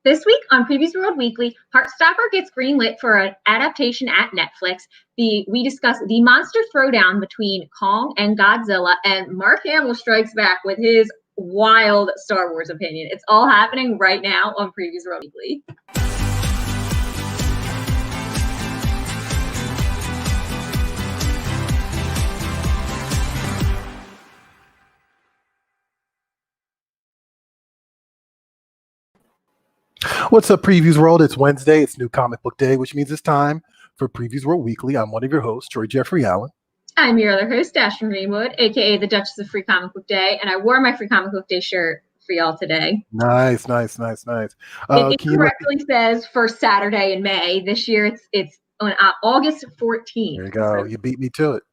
This week on Previews World Weekly, Heartstopper gets greenlit for an adaptation at Netflix. We discuss the monster throwdown between Kong and Godzilla, and Mark Hamill strikes back with his wild Star Wars opinion. It's all happening right now on Previews World Weekly. What's up, Previews World? It's Wednesday. It's New Comic Book Day, which means it's time for Previews World Weekly. I'm one of your hosts, Troy Jeffrey Allen. I'm your other host, Ashton, Greenwood, aka the Duchess of Free Comic Book Day, and I wore my Free Comic Book Day shirt for y'all today. Nice. It correctly says first Saturday in May. This year, it's on August 14th. There you go. You beat me to it.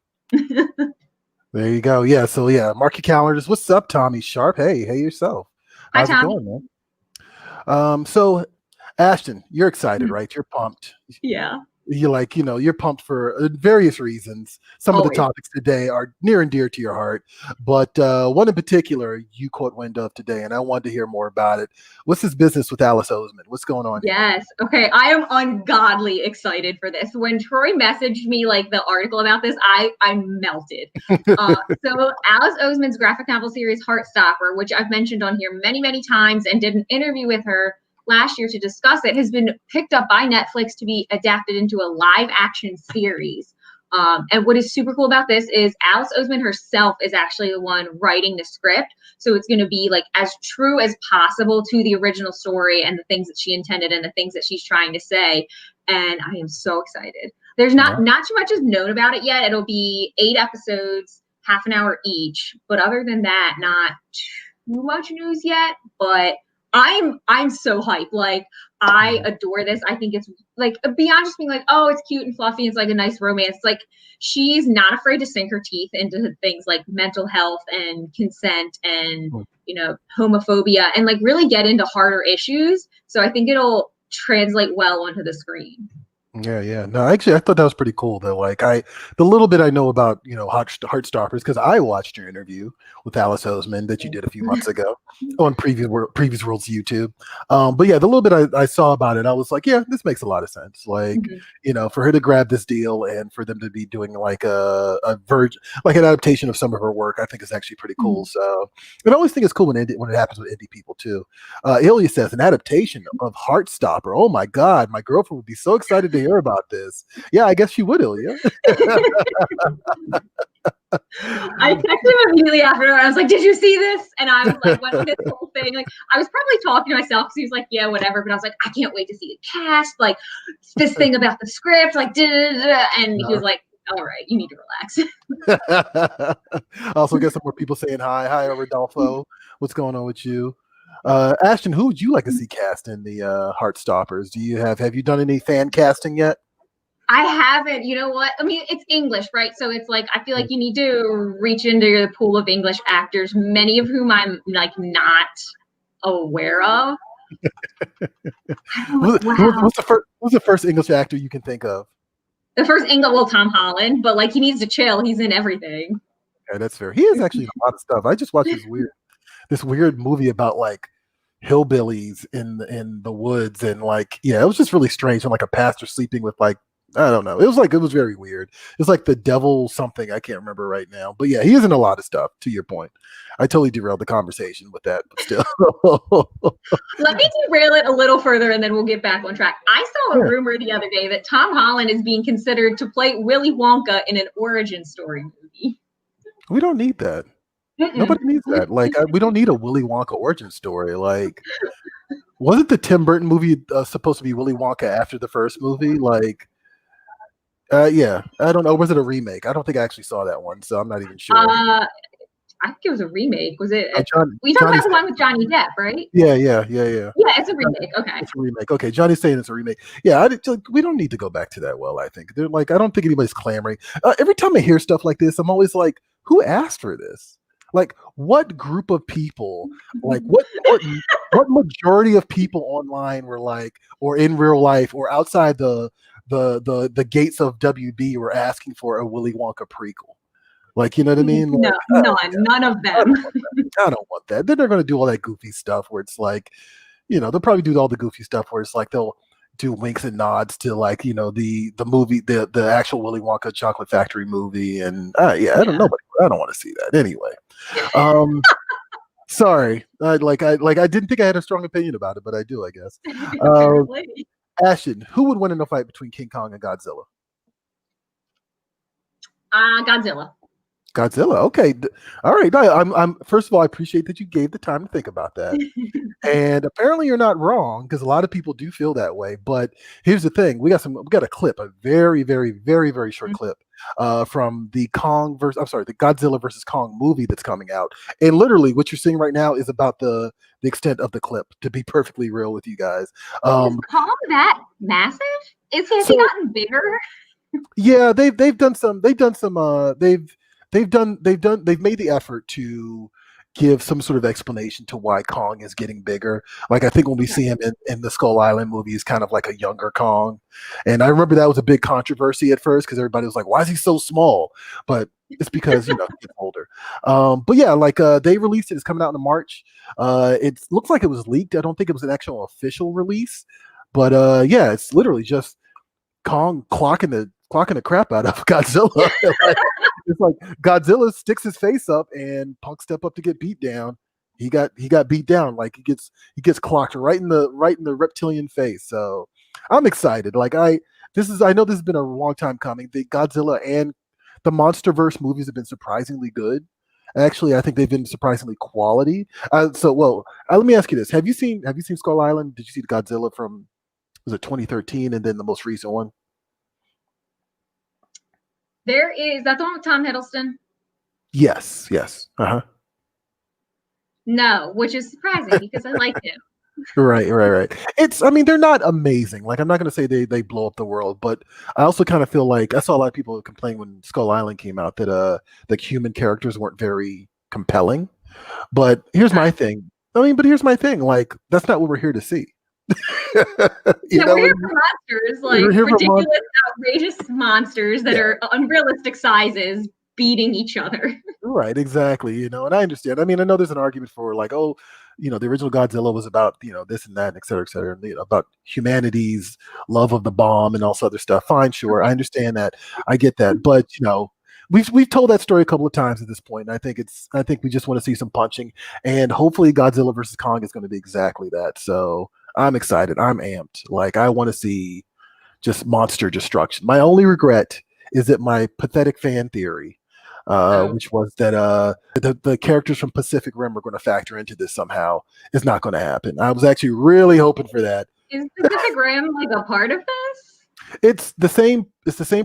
There you go. Yeah. So mark your calendars. What's up, Tommy Sharp? Hey yourself. How's Hi, it Tommy. going, man? So Ashton, you're excited, right? You're pumped. Yeah. You're pumped for various reasons. Some of the topics today are near and dear to your heart, but one in particular you caught wind of today, and I wanted to hear more about it. What's this business with Alice Oseman? What's going on here? Yes. Okay. I am ungodly excited for this. When Troy messaged me the article about this, I melted. So Alice Oseman's graphic novel series Heartstopper, which I've mentioned on here many, many times and did an interview with her last year to discuss it, has been picked up by Netflix to be adapted into a live action series. And what is super cool about this is Alice Oseman herself is actually the one writing the script. So it's going to be as true as possible to the original story and the things that she intended and the things that she's trying to say. And I am so excited. There's not too much is known about it yet. It'll be 8 episodes, half an hour each. But other than that, not too much news yet. But I'm so hyped. I adore this. I think it's beyond just being oh, it's cute and fluffy. It's a nice romance. She's not afraid to sink her teeth into things like mental health and consent and, homophobia and really get into harder issues. So I think it'll translate well onto the screen. Yeah. No, actually, I thought that was pretty cool. Though, the little bit I know about, Heartstoppers, because I watched your interview with Alice Oseman that you did a few months ago on Previous World's YouTube. But yeah, the little bit I saw about it, I was like, yeah, this makes a lot of sense. For her to grab this deal and for them to be doing an adaptation of some of her work, I think is actually pretty cool. So, and I always think it's cool when it happens with indie people too. Ilya says an adaptation of Heartstopper. Oh my God, my girlfriend would be so excited to hear about this. Yeah, I guess she would, Ilya. I texted him immediately after. I was like, "Did you see this?" And I was went on this whole thing. I was probably talking to myself because he was like, "Yeah, whatever." But I was like, "I can't wait to see the cast. This thing about the script. And he was like, "All right, you need to relax." I also get some more people saying hi. Hi, Rodolfo. What's going on with you? Ashton, who would you like to see cast in the Heartstoppers? Have you done any fan casting yet? I haven't. You know what? I mean, it's English, right? So it's I feel like you need to reach into the pool of English actors, many of whom I'm not aware of. What's the first English actor you can think of? The first English, Tom Holland, but he needs to chill. He's in everything. Okay, that's fair. He is actually in a lot of stuff. I just watched this weird movie about hillbillies in the woods, and it was just really strange. And a pastor sleeping with I don't know. It was very weird. It's the devil something. I can't remember right now. But yeah, he is in a lot of stuff, to your point. I totally derailed the conversation with that, but still. Let me derail it a little further and then we'll get back on track. I saw a rumor the other day that Tom Holland is being considered to play Willy Wonka in an origin story movie. We don't need that. Nobody needs that. We don't need a Willy Wonka origin story. Wasn't the Tim Burton movie supposed to be Willy Wonka after the first movie? Yeah, I don't know. Was it a remake? I don't think I actually saw that one, so I'm not even sure. I think it was a remake. Was it? We talked about the one with Johnny Depp, right? Yeah. Yeah, it's a remake. Okay. It's a remake. Okay, Johnny's saying it's a remake. Yeah, we don't need to go back to that. Well, I think they're I don't think anybody's clamoring. Every time I hear stuff like this, I'm always like, who asked for this? What group of people? What majority of people online were or in real life, or outside the gates of WB were asking for a Willy Wonka prequel? You know what I mean? None of them. I don't want that. Then they're going to do all that goofy stuff where it's they'll probably do all the goofy stuff where it's like they'll do winks and nods to like the movie, the actual Willy Wonka Chocolate Factory movie, and I don't know, but I don't want to see that anyway. Sorry, I didn't think I had a strong opinion about it, but I do, I guess. Ashton, who would win in a fight between King Kong and Godzilla? Godzilla. Godzilla. Okay. All right. I'm first of all, I appreciate that you gave the time to think about that. And apparently you're not wrong, because a lot of people do feel that way. But here's the thing. We got a clip, a very, very, very, very short clip from the Godzilla versus Kong movie that's coming out. And literally what you're seeing right now is about the extent of the clip, to be perfectly real with you guys. Is Kong that massive? Has he gotten bigger? Yeah, they've made the effort to give some sort of explanation to why Kong is getting bigger. Like, I think when we see him in the Skull Island movie, he's kind of like a younger Kong. And I remember that was a big controversy at first, because everybody was like, why is he so small? But it's because, he's older. But yeah, they released it. It's coming out in March. It looks like it was leaked. I don't think it was an actual official release. But yeah, it's literally just Kong clocking the crap out of Godzilla. It's like Godzilla sticks his face up and Punk step up to get beat down. He got beat down. Like, he gets clocked right in the reptilian face. So I'm excited. I know this has been a long time coming. The Godzilla and the MonsterVerse movies have been surprisingly good. Actually, I think they've been surprisingly quality. Let me ask you this: Have you seen Skull Island? Did you see the Godzilla from, was it 2013, and then the most recent one? That's the one with Tom Hiddleston? Yes. No, which is surprising because I like him. Right. They're not amazing. Like, I'm not going to say they blow up the world, but I also kind of feel like I saw a lot of people complain when Skull Island came out that the human characters weren't very compelling. But here's my thing. Here's my thing. Like, that's not what we're here to see. We're here for monsters, ridiculous, outrageous monsters that are unrealistic sizes beating each other. Right, exactly. And I understand. I know there's an argument for the original Godzilla was about, this and that, and et cetera, and about humanity's love of the bomb and all this other stuff. Fine, sure. I understand that. I get that. But, we've told that story a couple of times at this point. And I think we just want to see some punching, and hopefully Godzilla versus Kong is going to be exactly that. So I'm excited. I'm amped. Like, I want to see just monster destruction. My only regret is that my pathetic fan theory, which was that the characters from Pacific Rim are going to factor into this somehow, is not going to happen. I was actually really hoping for that. Is Pacific Rim a part of this? It's the same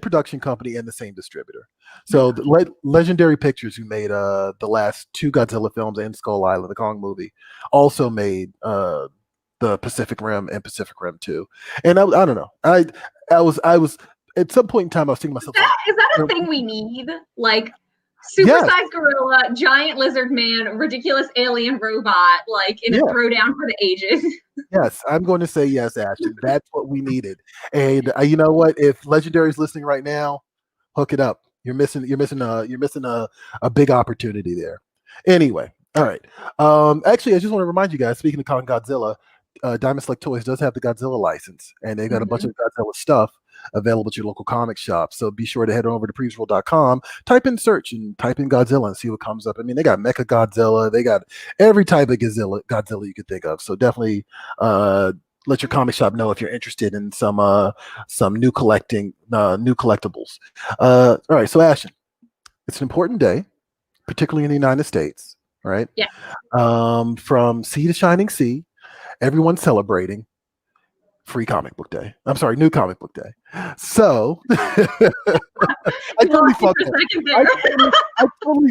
production company and the same distributor. So Legendary Pictures, who made the last two Godzilla films and Skull Island, the Kong movie, also made the Pacific Rim and Pacific Rim 2. And I don't know. I was at some point in time I was thinking to myself, is that a thing we need? Like, supersized gorilla, giant lizard man, ridiculous alien robot, in a throwdown for the ages. Yes, I'm going to say yes, Ashton. That's what we needed. And you know what? If Legendary's listening right now, hook it up. You're missing a big opportunity there. Anyway, all right. Actually, I just want to remind you guys, speaking of Kong Godzilla, Diamond Select Toys does have the Godzilla license, and they've got a bunch of Godzilla stuff available at your local comic shop. So be sure to head over to PREVIEWSWorld.com, type in search and type in Godzilla and see what comes up. They got Mecha Godzilla, they got every type of Godzilla you could think of. So definitely let your comic shop know if you're interested in some new collectibles. All right, so Ashton, it's an important day, particularly in the United States, right? Yeah. From sea to shining sea, everyone's celebrating New Comic Book Day. So I totally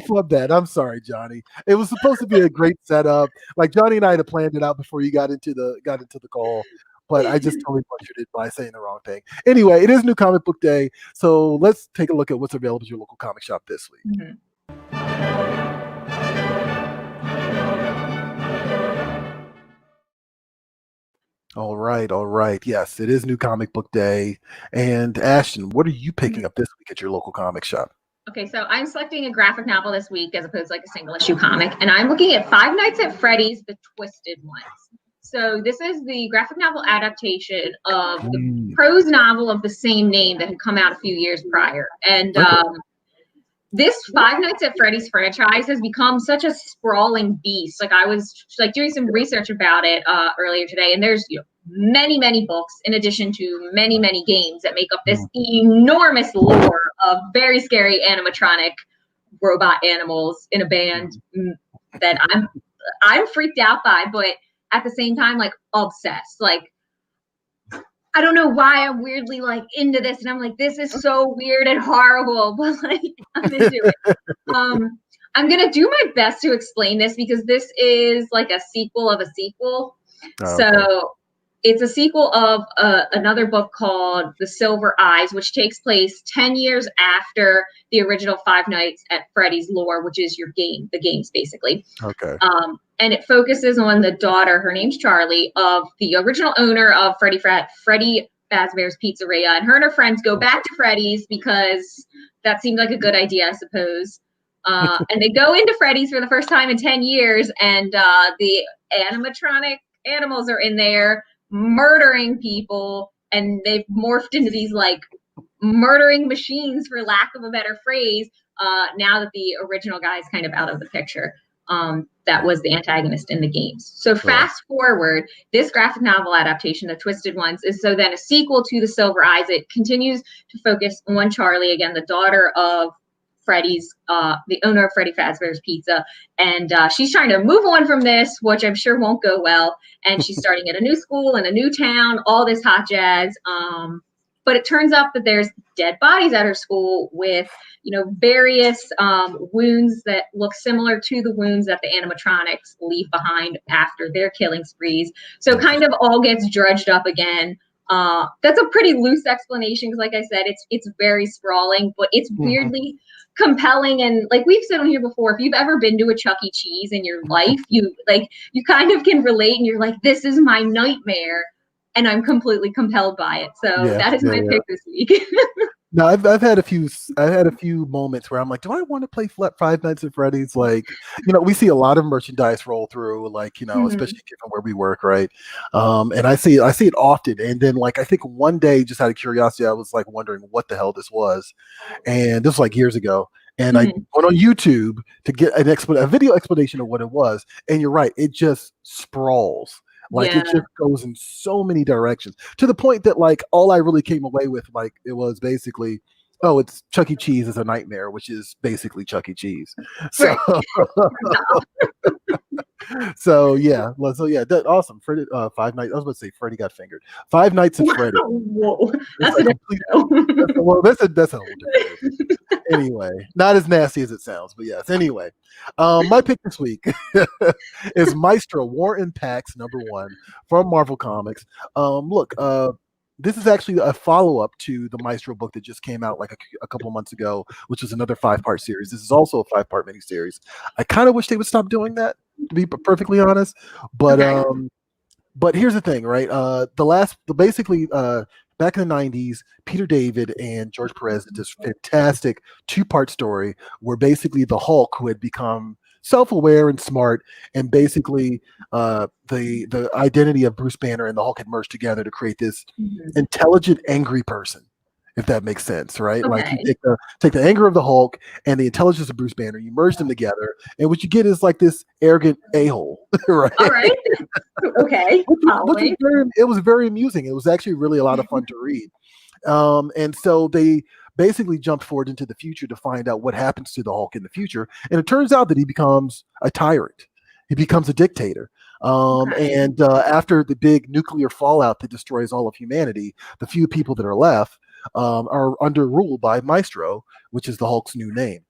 flubbed that. I'm sorry, Johnny. It was supposed to be a great setup. Like, Johnny and I had planned it out before you got into the call, but I just totally butchered it by saying the wrong thing. Anyway, it is New Comic Book Day, so let's take a look at what's available at your local comic shop this week. Mm-hmm. All right. Yes, it is New Comic Book Day. And Ashton, what are you picking up this week at your local comic shop? Okay, so I'm selecting a graphic novel this week as opposed to a single issue comic, and I'm looking at Five Nights at Freddy's: The Twisted Ones. So this is the graphic novel adaptation of the prose novel of the same name that had come out a few years prior. And this Five Nights at Freddy's franchise has become such a sprawling beast. Like I was like doing some research about it earlier today, and there's many books in addition to many games that make up this enormous lore of very scary animatronic robot animals in a band that I'm freaked out by, but at the same time, like obsessed. Like I don't know why I'm weirdly like into this, and I'm like, this is so weird and horrible, but like I'm into it. I'm gonna do my best to explain this because this is like a sequel of a sequel. So it's a sequel of another book called The Silver Eyes, which takes place 10 years after the original Five Nights at Freddy's lore, which is the games basically. Okay. And it focuses on the daughter, her name's Charlie, of the original owner of Freddy Fazbear's Pizzeria. And her and her friends go back to Freddy's because that seemed like a good idea, I suppose. And they go into Freddy's for the first time in 10 years, and the animatronic animals are in there murdering people, and they've morphed into these like murdering machines, for lack of a better phrase, now that the original guy is kind of out of the picture. That was the antagonist in the games. So fast forward, this graphic novel adaptation, The Twisted Ones, is so then a sequel to The Silver Eyes. It continues to focus on Charlie, again, the daughter of Freddy's, the owner of Freddy Fazbear's Pizza. And she's trying to move on from this, which I'm sure won't go well. And she's starting at a new school in a new town, all this hot jazz. But it turns out that there's dead bodies at her school with, various wounds that look similar to the wounds that the animatronics leave behind after their killing sprees. So kind of all gets dredged up again. That's a pretty loose explanation because, like I said, it's very sprawling, but it's weirdly compelling. And like we've said on here before, if you've ever been to a Chuck E. Cheese in your life, you kind of can relate, and you're like, this is my nightmare. And I'm completely compelled by it. So that is my pick this week. No, I've had a few moments where I'm like, do I want to play Five Nights at Freddy's? Like, we see a lot of merchandise roll through, like, especially given where we work, right? And I see it often. And then, like, I think one day, just out of curiosity, I was like wondering what the hell this was, and this was like years ago. And I went on YouTube to get a video explanation of what it was. And you're right, it just sprawls. Like it just goes in so many directions, to the point that like all I really came away with, like, it was basically, oh, it's Chuck E. Cheese is a nightmare, which is basically Chuck E. Cheese. So, that's awesome. Freddy, Five Nights. I was about to say Freddy got fingered. Five Nights at Freddy. Whoa, that's a whole different. Anyway, not as nasty as it sounds, but yes. Anyway, my pick this week is Maestro War and Pax #1 from Marvel Comics. This is actually a follow-up to the Maestro book that just came out like a couple of months ago, which was another 5-part series. This is also a 5-part miniseries. I kind of wish they would stop doing that, to be perfectly honest. But but here's the thing, right? Back in the 90s, Peter David and George Perez did this fantastic 2-part story where basically the Hulk, who had become self-aware and smart, and basically the identity of Bruce Banner and the Hulk had merged together to create this intelligent, angry person, if that makes sense, right? Like you take the anger of the Hulk and the intelligence of Bruce Banner, you merge them together, and what you get is like this arrogant a-hole, right? All right. Okay. It was very amusing. It was actually really a lot of fun to read. And so they basically jumped forward into the future to find out what happens to the Hulk in the future. And it turns out that he becomes a tyrant. He becomes a dictator. And after the big nuclear fallout that destroys all of humanity, the few people that are left are under rule by Maestro, which is the Hulk's new name.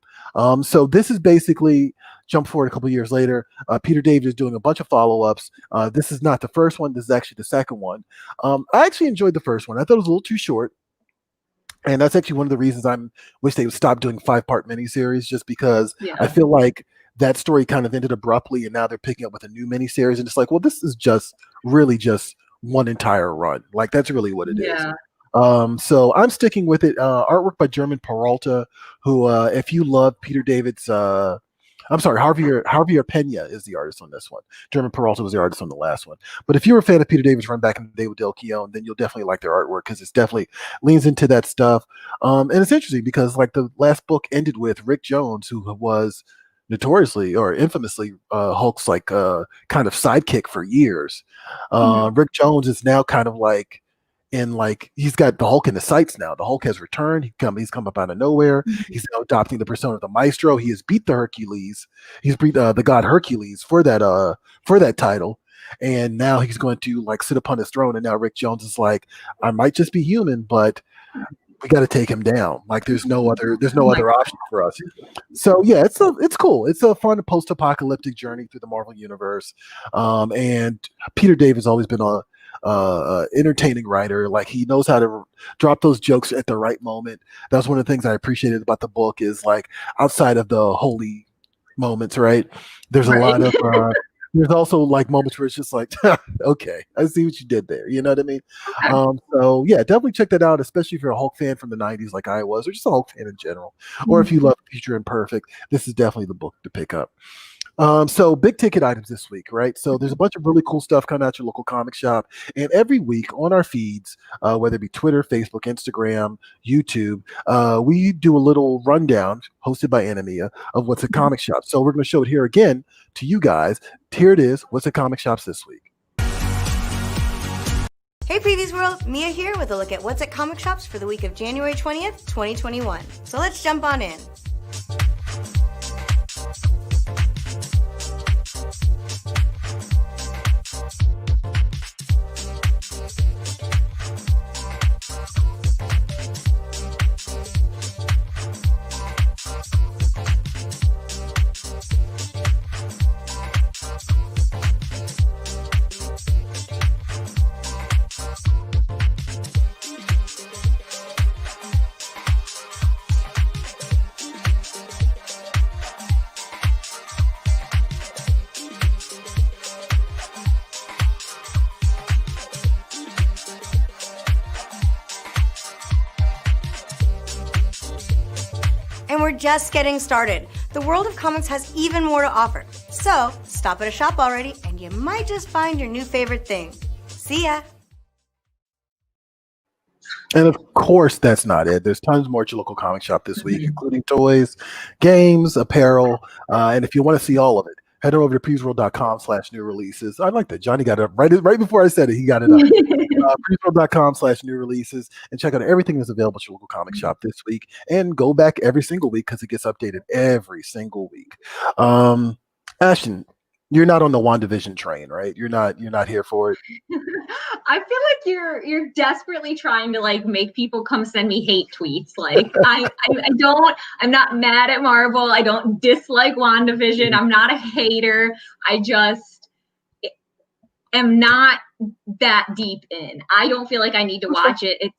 So this is basically jump forward a couple of years later. Peter David is doing a bunch of follow-ups. This is not the first one. This is actually the second one. I actually enjoyed the first one. I thought it was a little too short. And that's actually one of the reasons I wish they would stop doing 5-part miniseries, just because I feel like that story kind of ended abruptly, and now they're picking up with a new miniseries, and it's like, well, this is just one entire run. Like, that's really what it is. So I'm sticking with it. Artwork by German Peralta, who, if you love Peter David's I'm sorry, Javier Pena is the artist on this one. German Peralta was the artist on the last one. But if you're a fan of Peter David's run back in the day with Del Keown, then you'll definitely like their artwork because it's definitely leans into that stuff. And it's interesting because like the last book ended with Rick Jones, who was notoriously or infamously Hulk's like kind of sidekick for years. Rick Jones is now kind of like he's got the Hulk in the sights now. The Hulk has returned. He's come up out of nowhere. He's now adopting the persona of the Maestro. He has beat the Hercules. He's beat the god Hercules for that title. And now he's going to like sit upon his throne. And now Rick Jones is like, I might just be human, but we got to take him down. Like there's no other option for us. So yeah, it's cool. It's a fun post-apocalyptic journey through the Marvel universe. And Peter David's always been a entertaining writer. Like he knows how to drop those jokes at the right moment. That's one of the things I appreciated about the book is like outside of the holy moments, right? There's a lot of there's also like moments where it's just like, okay, I see what you did there. You know what I mean? So yeah, definitely check that out, especially if you're a Hulk fan from the 90s like I was, or just a Hulk fan in general. Or if you love Future Imperfect, this is definitely the book to pick up. So big ticket items this week, right? So there's a bunch of really cool stuff coming out your local comic shop. And every week on our feeds, whether it be Twitter, Facebook, Instagram, YouTube, we do a little rundown hosted by Anemia of what's at comic shops. So we're going to show it here again to you guys. Here it is. What's at comic shops this week? Hey Previews World, Mia here with a look at what's at comic shops for the week of January 20th, 2021. So let's jump on in. And we're just getting started. The world of comics has even more to offer. So stop at a shop already and you might just find your new favorite thing. See ya. And of course, that's not it. There's tons more at your local comic shop this week, including toys, games, apparel. And if you want to see all of it, head on over to PREVIEWSWorld.com/new releases. I like that. Johnny got it up right before I said it. He got it up. PREVIEWSWorld.com/new releases and check out everything that's available at your local comic shop this week. And go back every single week because it gets updated every single week. Ashton, you're not on the WandaVision train, right? You're not here for it. I feel like you're desperately trying to like make people come send me hate tweets. Like I'm not mad at Marvel. I don't dislike WandaVision. I'm not a hater. I just am not that deep in. I don't feel like I need to watch it.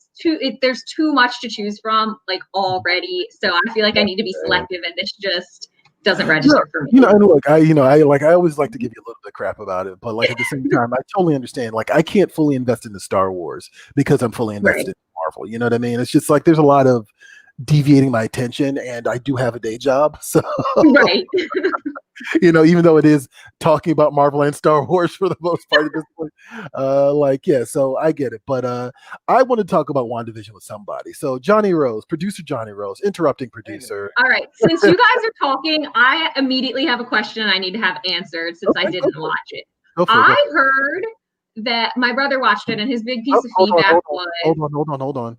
There's too much to choose from like already. So I feel like I need to be selective, and this just doesn't register for me. And look, I always like to give you a little bit of crap about it, but like at the same time, I totally understand. Like I can't fully invest in the Star Wars because I'm fully invested in Marvel. You know what I mean? It's just like there's a lot of deviating my attention, and I do have a day job, so right. Even though it is talking about Marvel and Star Wars for the most part at this point, so I get it. But I want to talk about WandaVision with somebody. So producer Johnny Rose, interrupting producer. All right. Since you guys are talking, I immediately have a question I need to have answered since I didn't watch it. I heard that my brother watched it, and his big piece of feedback was... Hold on.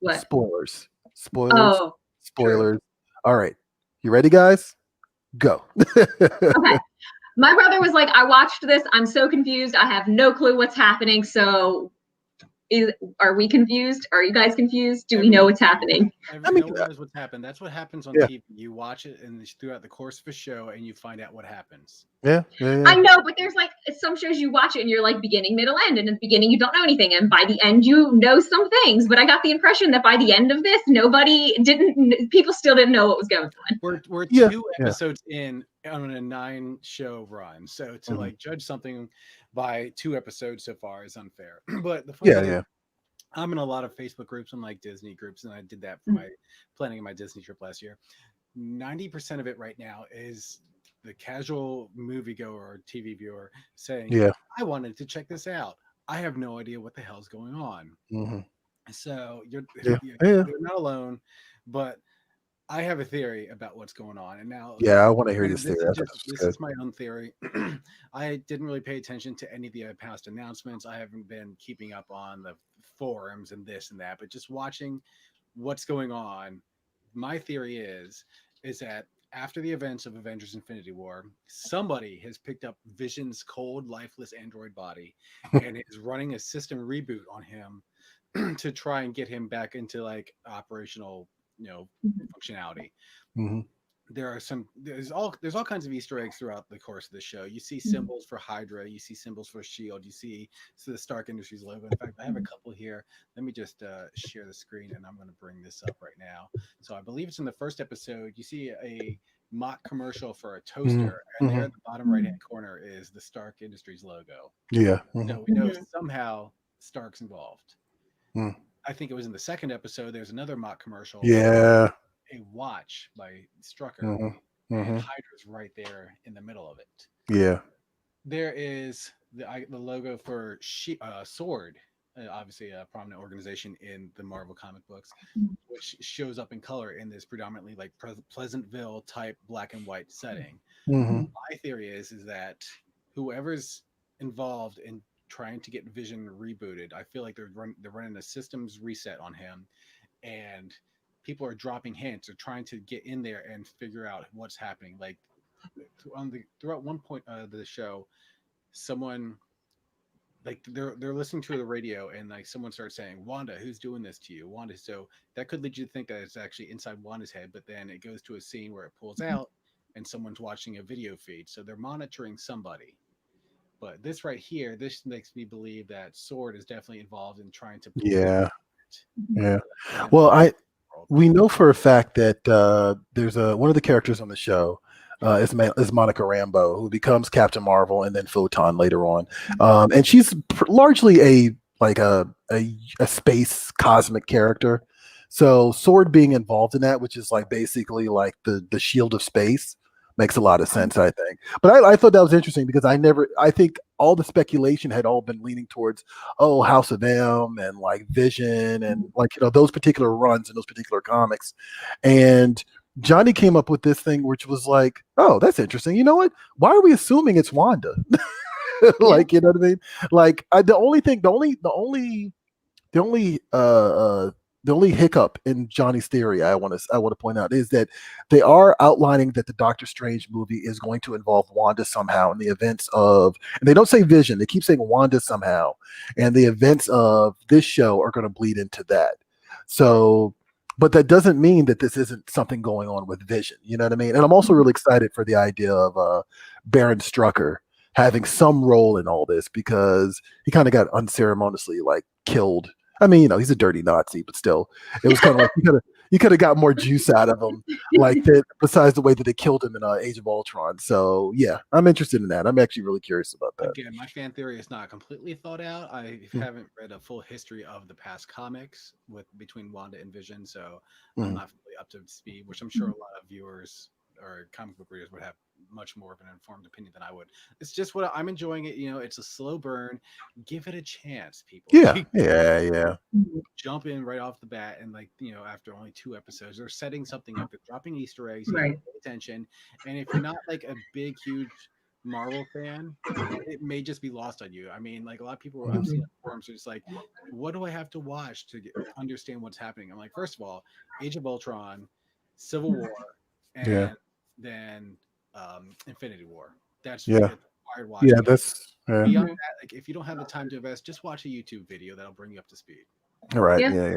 What? Spoilers. Oh, Spoilers. All right. You ready, guys? Go. Okay. My brother was like, I watched this. I'm so confused. I have no clue what's happening. So are we confused? Are you guys confused? Do we know what's happening? Everyone knows what's happened. That's what happens on TV. You watch it and throughout the course of a show and you find out what happens. Yeah. I know, but there's like some shows you watch it and you're like beginning, middle, end. And in the beginning, you don't know anything. And by the end, you know some things. But I got the impression that by the end of this, people still didn't know what was going on. We're 2 episodes in on a 9-show run. So to like judge something by 2 episodes so far is unfair. But the funny thing, I'm in a lot of Facebook groups and like Disney groups, and I did that for my planning of my Disney trip last year. 90% of it right now is the casual moviegoer or TV viewer saying, Yeah. I wanted to check this out. I have no idea what the hell's going on. Mm-hmm. So Yeah. you're not alone, but I have a theory about what's going on. And now, Yeah, I want to hear granted, this theory. this is my own theory. I didn't really pay attention to any of the past announcements. I haven't been keeping up on the forums and this and that, but just watching what's going on. My theory is that after the events of Avengers Infinity War, somebody has picked up Vision's cold, lifeless android body and is running a system reboot on him to try and get him back into like operational, functionality. Mm-hmm. There's all kinds of Easter eggs throughout the course of the show. You see symbols for Hydra, you see symbols for Shield, you see the Stark Industries logo. In fact, I have a couple here. Let me just share the screen, and I'm going to bring this up right now. So I believe it's in the first episode. You see a mock commercial for a toaster, and there at the bottom right hand corner is the Stark Industries logo. Yeah. So we know somehow Stark's involved. I think it was in the second episode. There's another mock commercial. Yeah. A watch by Strucker, and Hydra's right there in the middle of it. Yeah. There is the logo for Sword, obviously a prominent organization in the Marvel comic books, which shows up in color in this predominantly like Pleasantville type black and white setting. My theory is that whoever's involved in trying to get Vision rebooted, I feel like they're running a systems reset on him, and people are dropping hints or trying to get in there and figure out what's happening. Like throughout one point of the show, someone like they're listening to the radio and like someone starts saying, Wanda, who's doing this to you? Wanda. So that could lead you to think that it's actually inside Wanda's head, but then it goes to a scene where it pulls out and someone's watching a video feed. So they're monitoring somebody. But this right here, this makes me believe that Sword is definitely involved in trying to Yeah. Well, we know for a fact that there's one of the characters on the show is Monica Rambeau, who becomes Captain Marvel and then Photon later on, and she's largely a space cosmic character. So Sword being involved in that, which is like basically like the shield of space, makes a lot of sense, I think. But I thought that was interesting because I think all the speculation had all been leaning towards, House of M and like Vision and like, those particular runs and those particular comics. And Johnny came up with this thing, which was like, oh, that's interesting. You know what? Why are we assuming it's Wanda? Like, you know what I mean? Like the only hiccup in Johnny's theory I want to point out is that they are outlining that the Doctor Strange movie is going to involve Wanda somehow in the events of, and they don't say Vision, they keep saying Wanda somehow, and the events of this show are going to bleed into that. So, but that doesn't mean that this isn't something going on with Vision. You know what I mean? And I'm also really excited for the idea of Baron Strucker having some role in all this because he kind of got unceremoniously like killed. I mean, he's a dirty Nazi, but still, it was kind of like you could have got more juice out of him, like that. Besides the way that they killed him in Age of Ultron. So yeah, I'm interested in that. I'm actually really curious about that. Again, my fan theory is not completely thought out. I haven't read a full history of the past comics between Wanda and Vision, so I'm not fully up to speed. Which I'm sure a lot of viewers or comic book readers would have much more of an informed opinion than I would. It's just what I'm enjoying it. It's a slow burn. Give it a chance, people. Yeah. Jump in right off the bat, and after only 2 episodes, they're setting something up. They're dropping Easter eggs. Right. Pay attention. And if you're not like a big, huge Marvel fan, it may just be lost on you. I mean, like a lot of people I've seen on forums are just like, what do I have to watch to understand what's happening? I'm like, first of all, Age of Ultron, Civil War, and then Infinity War. That's required watching. Yeah, that's beyond that. Like, if you don't have the time to invest, just watch a YouTube video that'll bring you up to speed. All right. Yeah.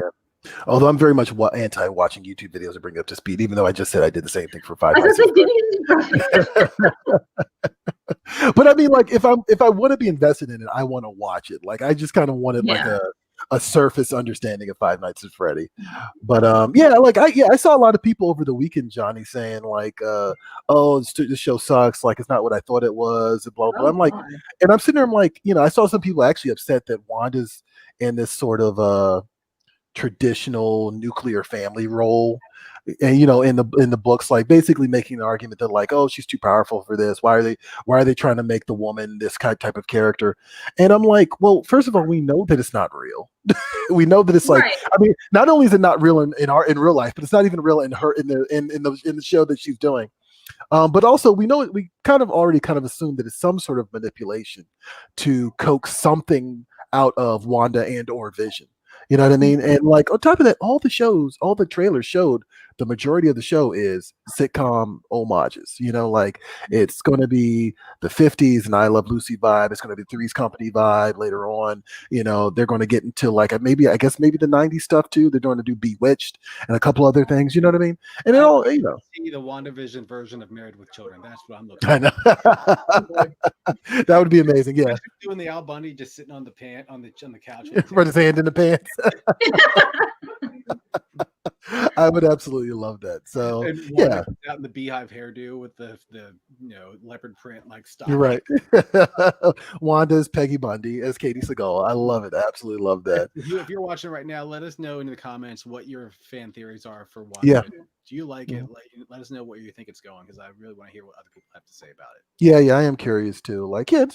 Although I'm very much anti-watching YouTube videos to bring you up to speed, even though I just said I did the same thing for 5 months. But I mean, like, if I want to be invested in it, I want to watch it. Like, I just kind of wanted like a surface understanding of Five Nights at Freddy. But I saw a lot of people over the weekend, Johnny, saying like, this show sucks, like it's not what I thought it was, and blah blah. I'm like, and I'm sitting there, I'm like, I saw some people actually upset that Wanda's in this sort of traditional nuclear family role. and in the books, like basically making the argument that like, oh, she's too powerful for this. Why are they trying to make the woman this type of character? And I'm like, well, first of all, we know that it's not real. We know that it's like, Right. I mean, not only is it not real in real life, but it's not even real in the show that she's doing. But also, we know we kind of already assumed that it's some sort of manipulation to coax something out of Wanda and or Vision. You know what I mean? And like on top of that, all the trailers showed the majority of the show is sitcom homages. Like it's going to be the 50s and I Love Lucy vibe. It's going to be Three's Company vibe later on. They're going to get into like maybe the 90s stuff too. They're going to do Bewitched and a couple other things. You know what I mean? And it all, see the WandaVision version of Married with Children. That's what I'm looking for. I know. That would be amazing. Yeah. Doing the Al Bundy just sitting on the couch. Put his hand in the pants. I would absolutely love that. So and yeah, out in the beehive hairdo with the leopard print like style. You're right. Wanda's Peggy Bundy as Katie Seagal. I love it. I absolutely love that. If you're watching right now, let us know in the comments what your fan theories are for Wanda. Yeah. Do you like it? Let us know what you think it's going, because I really want to hear what other people have to say about it. Yeah, I am curious too. Like, yeah,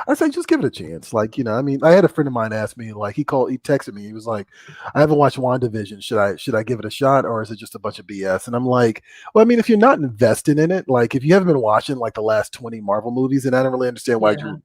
I say just give it a chance. Like, I mean, I had a friend of mine ask me, like, he texted me, he was like, I haven't watched WandaVision. Should I give it a shot, or is it just a bunch of BS? And I'm like, well, I mean, if you're not invested in it, like if you haven't been watching like the last 20 Marvel movies, then I don't really understand why you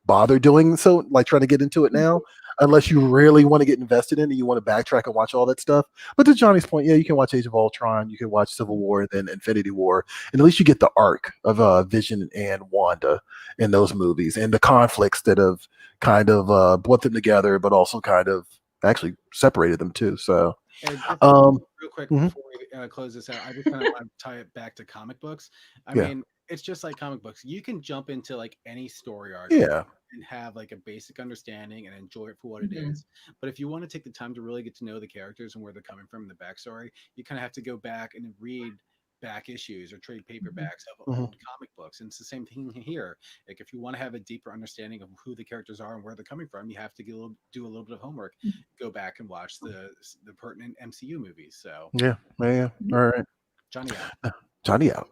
bother doing so, like trying to get into it now, unless you really want to get invested in it, you want to backtrack and watch all that stuff. But to Johnny's point, yeah, you can watch Age of Ultron, you can watch Civil War, then Infinity War, and at least you get the arc of Vision and Wanda in those movies and the conflicts that have kind of brought them together, but also kind of actually separated them too. So real quick before we close this out, I just kind of want to tie it back to comic books. I mean, it's just like comic books. You can jump into like any story arc and have like a basic understanding and enjoy it for what it is. But if you want to take the time to really get to know the characters and where they're coming from, the backstory, you kind of have to go back and read back issues or trade paperbacks of old comic books. And it's the same thing here. Like if you want to have a deeper understanding of who the characters are and where they're coming from, you have to do a little bit of homework, go back and watch the pertinent MCU movies. So yeah. All right. Johnny out.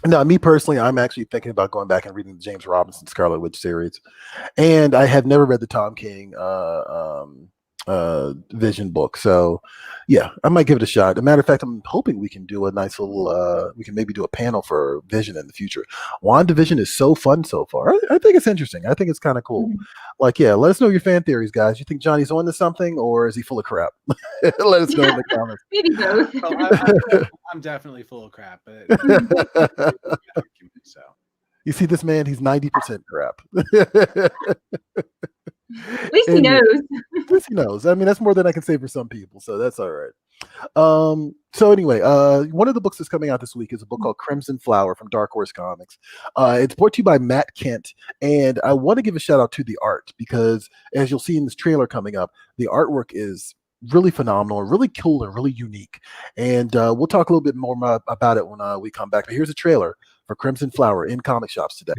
No, me personally, I'm actually thinking about going back and reading the James Robinson Scarlet Witch series, and I have never read the Tom King Vision book. So yeah, I might give it a shot. As a matter of fact, I'm hoping we can do a nice little we can maybe do a panel for Vision in the future. WandaVision is so fun so far. I think it's interesting. I think it's kind of cool. Like, yeah, let us know your fan theories, guys. You think Johnny's on to something, or is he full of crap? Let us know in the comments. Maybe both. Well, I'm definitely full of crap, but so you see this man, he's 90% crap. At least he knows. At least he knows. I mean, that's more than I can say for some people, so that's all right. So anyway, one of the books that's coming out this week is a book called Crimson Flower from Dark Horse Comics. It's brought to you by Matt Kent, and I want to give a shout out to the art, because as you'll see in this trailer coming up, the artwork is really phenomenal, really cool, and really unique. And we'll talk a little bit more about it when we come back. But here's a trailer for Crimson Flower in comic shops today.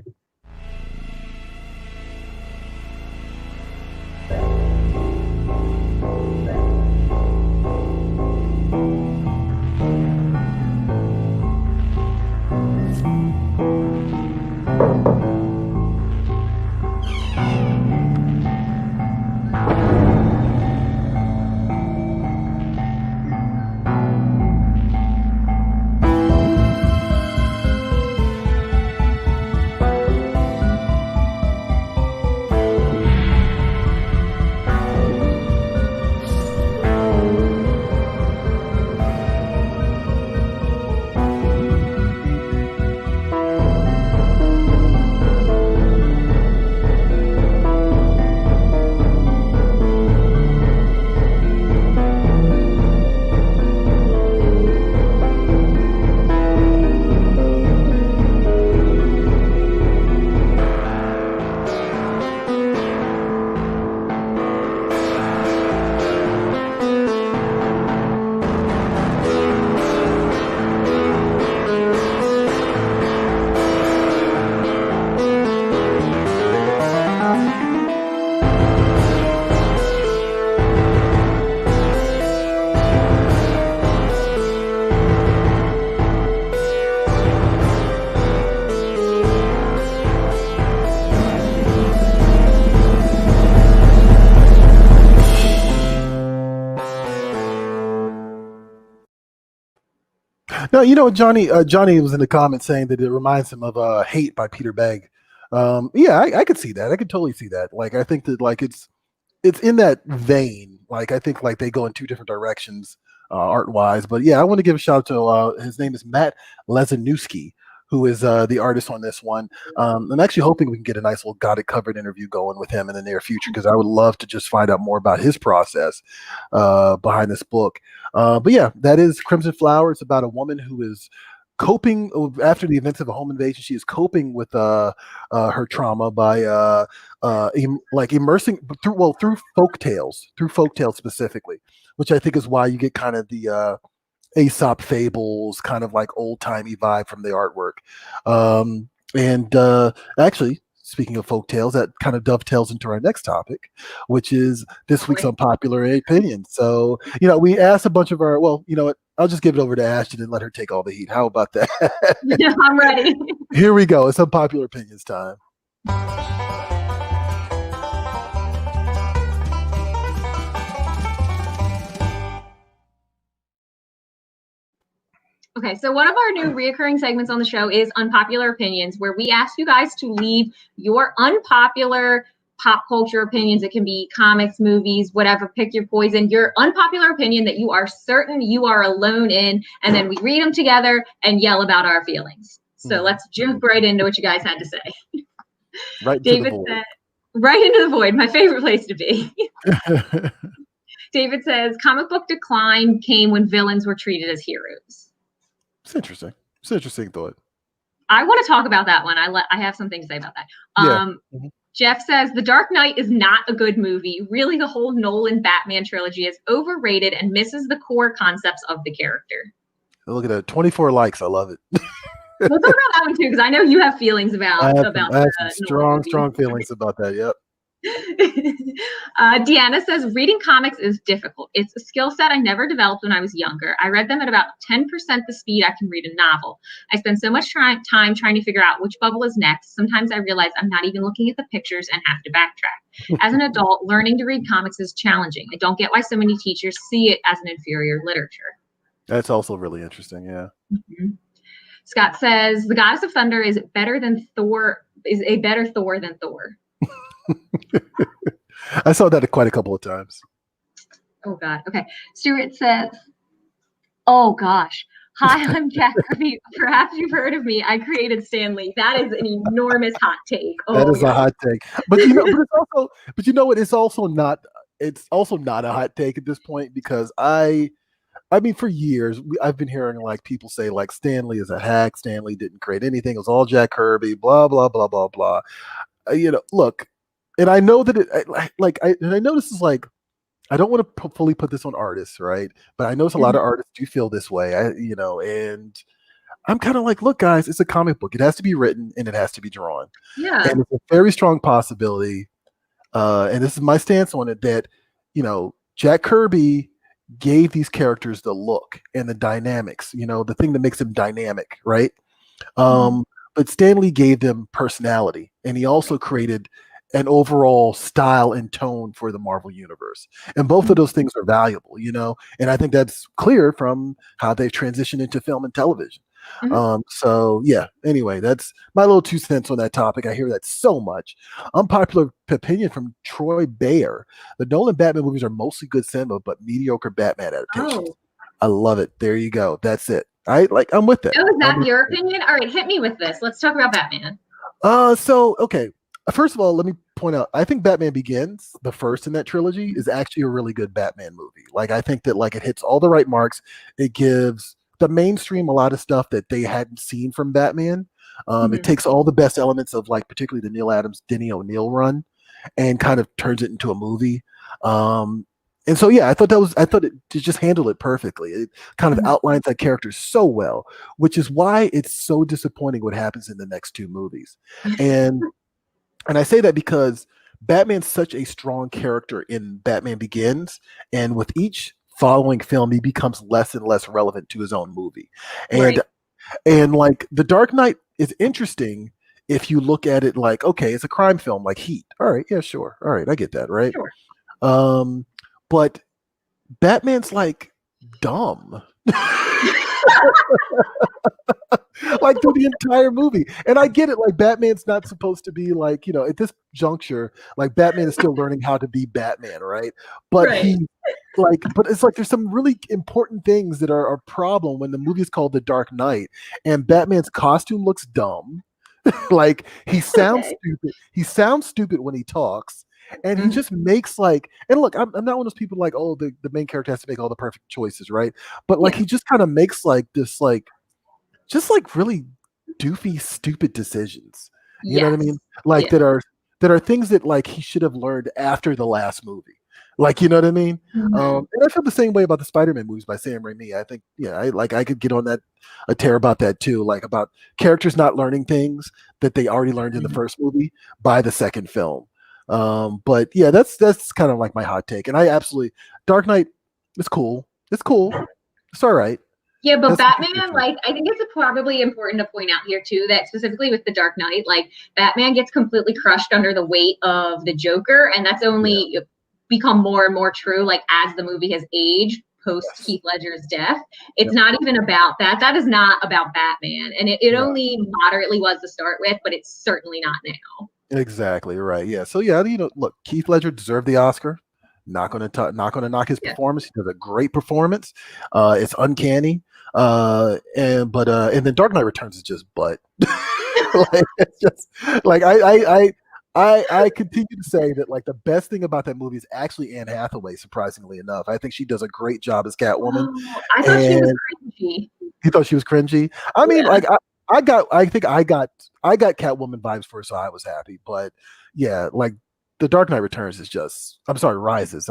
No, Johnny was in the comments saying that it reminds him of Hate by Peter Begg. Yeah, I could see that. I could totally see that. Like, I think that like it's in that vein. Like, I think like they go in two different directions art wise. But yeah, I want to give a shout out to his name is Matt Lezanuski, who is the artist on this one. I'm actually hoping we can get a nice little Got It Covered interview going with him in the near future, because I would love to just find out more about his process behind this book. But yeah, that is Crimson Flower. It's about a woman who is coping after the events of a home invasion. She is coping with her trauma by immersing through folk tales specifically, which I think is why you get kind of the Aesop fables, kind of like old-timey vibe from the artwork. Actually, speaking of folk tales, that kind of dovetails into our next topic, which is this week's unpopular opinion. So, we asked a bunch of our, I'll just give it over to Ashton and let her take all the heat. How about that? Yeah, I'm ready. Here we go. It's unpopular opinions time. Okay, so one of our new reoccurring segments on the show is Unpopular Opinions, where we ask you guys to leave your unpopular pop culture opinions. It can be comics, movies, whatever, pick your poison, your unpopular opinion that you are certain you are alone in, and then we read them together and yell about our feelings. So let's jump right into what you guys had to say. Right into David the void. said, right into the void, my favorite place to be. David says, comic book decline came when villains were treated as heroes. It's interesting. It's an interesting thought. I want to talk about that one. I have something to say about that. Jeff says, The Dark Knight is not a good movie. Really, the whole Nolan Batman trilogy is overrated and misses the core concepts of the character. Look at that. 24 likes. I love it. We'll talk about that one too, because I know you have feelings about I have some strong feelings about that. Yep. Deanna says, reading comics is difficult. It's a skill set I never developed when I was younger. I read them at about 10% the speed I can read a novel. I spend so much time trying to figure out which bubble is next. Sometimes I realize I'm not even looking at the pictures and have to backtrack. As an adult, learning to read comics is challenging. I don't get why so many teachers see it as an inferior literature. That's also really interesting. Yeah. Mm-hmm. Scott says, the Goddess of Thunder is better than Thor, is a better Thor than Thor. I saw that quite a couple of times. Oh God. Okay. Stuart says, oh gosh. Hi, I'm Jack Kirby. Perhaps you've heard of me. I created Stan Lee. That is an enormous hot take. That is a hot take. But you know what? It's also not a hot take at this point, because I mean, for years I've been hearing like people say like Stan Lee is a hack. Stan Lee didn't create anything. It was all Jack Kirby. Blah blah blah blah blah. Look. And I know that I know this is like, I don't want to fully put this on artists, right? But I notice a lot of artists do feel this way, and I'm kind of like, look, guys, it's a comic book. It has to be written and it has to be drawn. Yeah. And it's a very strong possibility, and this is my stance on it, that, Jack Kirby gave these characters the look and the dynamics, the thing that makes them dynamic, right? But Stan Lee gave them personality, and he also created an overall style and tone for the Marvel universe. And both of those things are valuable, and I think that's clear from how they've transitioned into film and television. So yeah, anyway, that's my little 2 cents on that topic. I hear that so much. Unpopular opinion from Troy Bayer. The Nolan Batman movies are mostly good cinema, but mediocre Batman adaptations. I love it. There you go. That's it. I'm with that. Oh, is that your opinion? All right, hit me with this. Let's talk about Batman. Okay. First of all, let me point out, I think Batman Begins, the first in that trilogy, is actually a really good Batman movie. Like, I think that it hits all the right marks. It gives the mainstream a lot of stuff that they hadn't seen from Batman. It takes all the best elements of particularly the Neil Adams, Denny O'Neil run, and kind of turns it into a movie. And so, yeah, I thought it just handled it perfectly. It kind of outlines that character so well, which is why it's so disappointing what happens in the next 2 movies. And I say that because Batman's such a strong character in Batman Begins, and with each following film, he becomes less and less relevant to his own movie. And The Dark Knight is interesting if you look at it like, okay, it's a crime film like Heat. All right, yeah, sure. All right, I get that, right? Sure. But Batman's dumb. Like through the entire movie. And I get it, like Batman's not supposed to be like, at this juncture, like Batman is still learning how to be Batman, right? But Right. but it's like there's some really important things that are a problem when the movie is called The Dark Knight and Batman's costume looks dumb. Like he sounds stupid. He sounds stupid when he talks. And he just makes and look, I'm not one of those people like, oh, the main character has to make all the perfect choices, right? But like he just kind of makes this just really doofy, stupid decisions. You know what I mean? Like that are things that like he should have learned after the last movie. Like, you know what I mean? And I feel the same way about the Spider-Man movies by Sam Raimi. I think, I could get on a tear about that too, like about characters not learning things that they already learned in the first movie by the second film. But yeah, that's kind of like my hot take. And I absolutely Dark Knight is cool. It's cool. It's all right. Yeah, but Batman, like, I think it's probably important to point out here, too, that specifically with The Dark Knight, like, Batman gets completely crushed under the weight of the Joker, and that's only become more and more true, like, as the movie has aged post Heath Ledger's death. It's not even about that. That is not about Batman, and it only moderately was to start with, but it's certainly not now. Exactly, right, yeah. So, yeah, look, Heath Ledger deserved the Oscar. Not going to knock his performance. He does a great performance. It's uncanny. And then Dark Knight Returns is just butt. Like, it's just like I continue to say that like the best thing about that movie is actually Anne Hathaway. Surprisingly enough, I think she does a great job as Catwoman. I thought she was cringy. You thought she was cringy? I mean, like I got Catwoman vibes for her, so I was happy. But yeah, like. The Dark Knight Returns is just, Rises,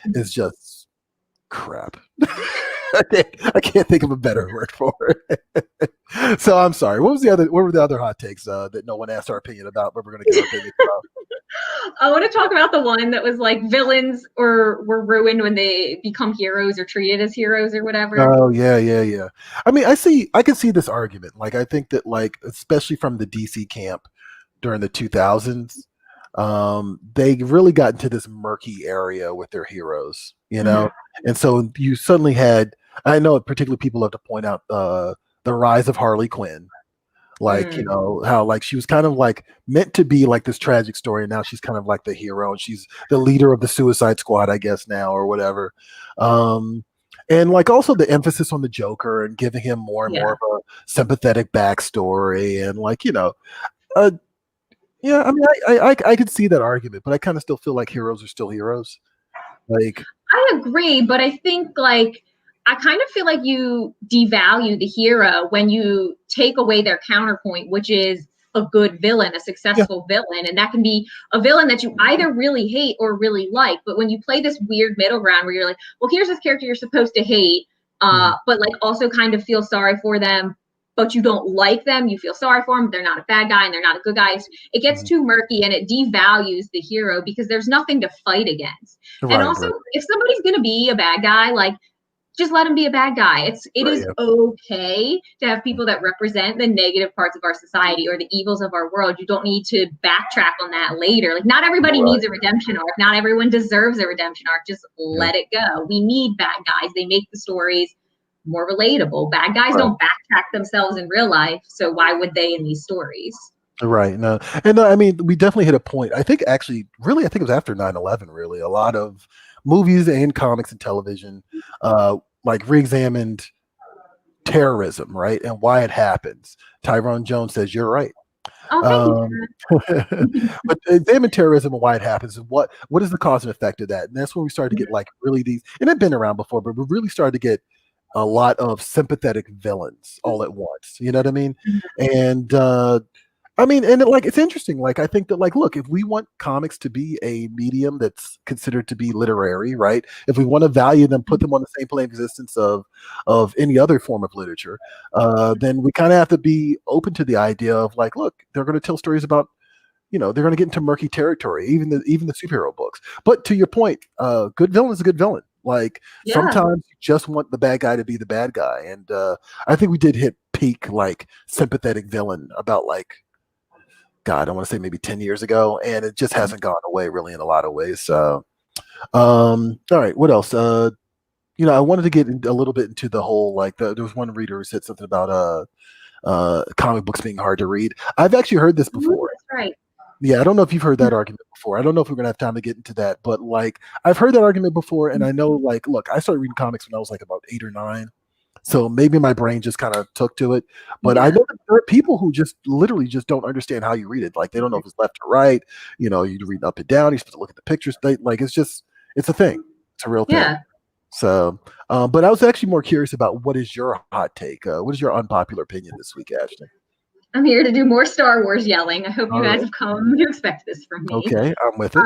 is just crap. I can't think of a better word for it. So I'm sorry. What were the other hot takes that no one asked our opinion about, but we're going to give our opinion about? I want to talk about the one that was like villains were ruined when they become heroes or treated as heroes or whatever. Oh, yeah. I mean, I can see this argument. Like, I think that, like, especially from the DC camp during the 2000s, they really got into this murky area with their heroes, and so you suddenly had, I know particularly people love to point out the rise of Harley Quinn, like how like she was kind of like meant to be like this tragic story, and now she's kind of like the hero, and she's the leader of the Suicide Squad, I guess now, or whatever. And like also the emphasis on the Joker and giving him more and more of a sympathetic backstory, and like yeah, I mean, I could see that argument, but I kind of still feel like heroes are still heroes. Like, I agree, but I think like I kind of feel like you devalue the hero when you take away their counterpoint, which is a good villain, a successful villain, and that can be a villain that you either really hate or really like. But when you play this weird middle ground where you're like, well, here's this character you're supposed to hate, but like also kind of feel sorry for them, but you don't like them, you feel sorry for them, they're not a bad guy and they're not a good guy. It gets too murky and it devalues the hero because there's nothing to fight against. Right, and also, if somebody's going to be a bad guy, like, just let him be a bad guy. It is okay to have people that represent the negative parts of our society or the evils of our world. You don't need to backtrack on that later. Like, not everybody needs a redemption arc. Not everyone deserves a redemption arc. Just let it go. We need bad guys. They make the stories more relatable. Bad guys don't backtrack themselves in real life, so why would they in these stories? Right. No, and I mean, we definitely hit a point. I think actually, really, I think it was after 9/11. Really, a lot of movies and comics and television, like re-examined terrorism, right, and why it happens. Tyrone Jones says you're right. But examine terrorism and why it happens, and what is the cause and effect of that, and that's when we started to get like really these, and it's been around before, but we really started to get a lot of sympathetic villains all at once. You know what I mean? And I mean, and it's interesting. Like, I think that, like, look, if we want comics to be a medium that's considered to be literary, right? If we want to value them, put them on the same plane of existence of any other form of literature, then we kind of have to be open to the idea of like, look, they're going to tell stories about, they're going to get into murky territory, even the superhero books. But to your point, good villain is a good villain. Like, sometimes you just want the bad guy to be the bad guy. And I think we did hit peak, like, sympathetic villain about, like, God, I want to say maybe 10 years ago. And it just hasn't gone away, really, in a lot of ways. So, all right, what else? I wanted to get a little bit into the whole there was one reader who said something about comic books being hard to read. I've actually heard this before. That's right. Yeah, I don't know if you've heard that argument before. I don't know if we're gonna have time to get into that, but I've heard that argument before, and I know look, I started reading comics when I was about 8 or 9. So maybe my brain just kind of took to it. But I know that there are people who just literally just don't understand how you read it. They don't know if it's left or right. You read up and down. You're supposed to look at the pictures. It's a thing. It's a real thing. Yeah. So, but I was actually more curious about what is your hot take? What is your unpopular opinion this week, Ashton? I'm here to do more Star Wars yelling. I hope you guys have come to expect this from me. Okay, I'm with it.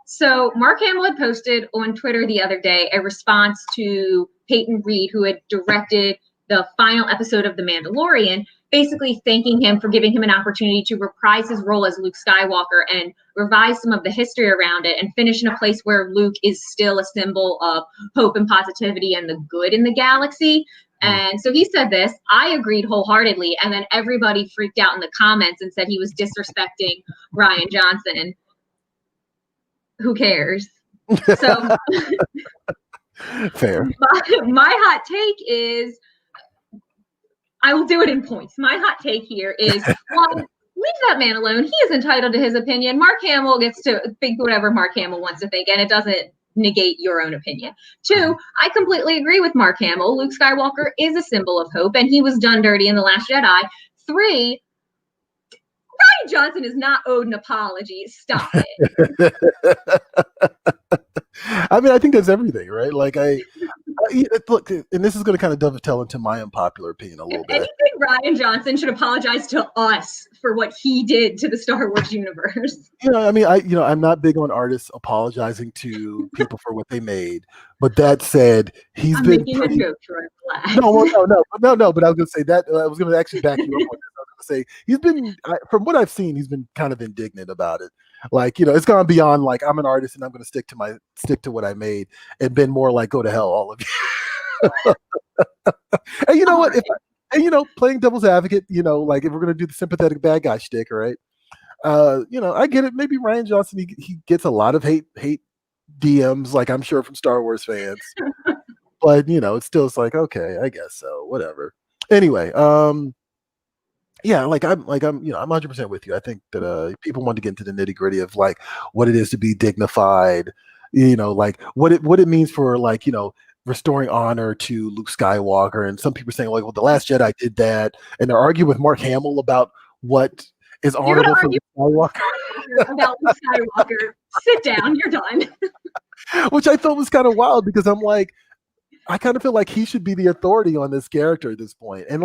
So Mark Hamill had posted on Twitter the other day a response to Peyton Reed, who had directed the final episode of The Mandalorian, basically thanking him for giving him an opportunity to reprise his role as Luke Skywalker and revise some of the history around it and finish in a place where Luke is still a symbol of hope and positivity and the good in the galaxy. And so he said this. I agreed wholeheartedly. And then everybody freaked out in the comments and said he was disrespecting Rian Johnson. Who cares? So fair. My hot take is, I will do it in points. My hot take here is, one, leave that man alone. He is entitled to his opinion. Mark Hamill gets to think whatever Mark Hamill wants to think, and it doesn't negate your own opinion. Two, I completely agree with Mark Hamill. Luke Skywalker is a symbol of hope, and he was done dirty in The Last Jedi. Three, Rian Johnson is not owed an apology. Stop it. I mean, I think that's everything, right? Look, and this is going to kind of dovetail into my unpopular opinion a little bit. Anything, Rian Johnson should apologize to us for what he did to the Star Wars universe. I mean, I'm not big on artists apologizing to people for what they made. But that said, I'm making a joke, Troy. No. But I was going to say that I was going to actually back you up on this. I was going to say he's been, from what I've seen, he's been kind of indignant about it. It's gone beyond I'm an artist and I'm going to stick to what I made, and been more go to hell, all of you. And you know what? Playing devil's advocate, if we're going to do the sympathetic bad guy shtick, right? I get it. Maybe Rian Johnson, he gets a lot of hate DMs, I'm sure from Star Wars fans. But it's still okay, I guess so. Whatever. Anyway, yeah, I'm 100% with you. I think that people want to get into the nitty gritty of what it is to be dignified, what it means for restoring honor to Luke Skywalker. And some people are saying well, The Last Jedi did that, and they're arguing with Mark Hamill about what is honorable for Luke Skywalker. About Luke Skywalker. Sit down, you're done. Which I thought was kind of wild, because I'm I kind of feel like he should be the authority on this character at this point. And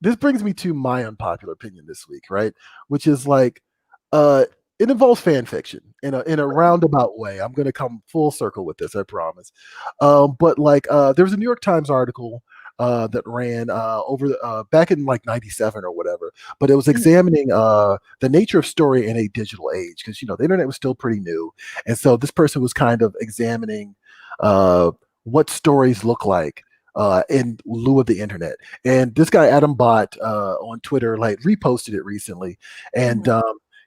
this brings me to my unpopular opinion this week, right? Which is it involves fan fiction in a roundabout way. I'm going to come full circle with this, I promise. But there was a New York Times article that ran over back in 97 or whatever, but it was examining the nature of story in a digital age, because the internet was still pretty new, and so this person was kind of examining what stories look like in lieu of the internet. And this guy Adam Bott on Twitter reposted it recently, and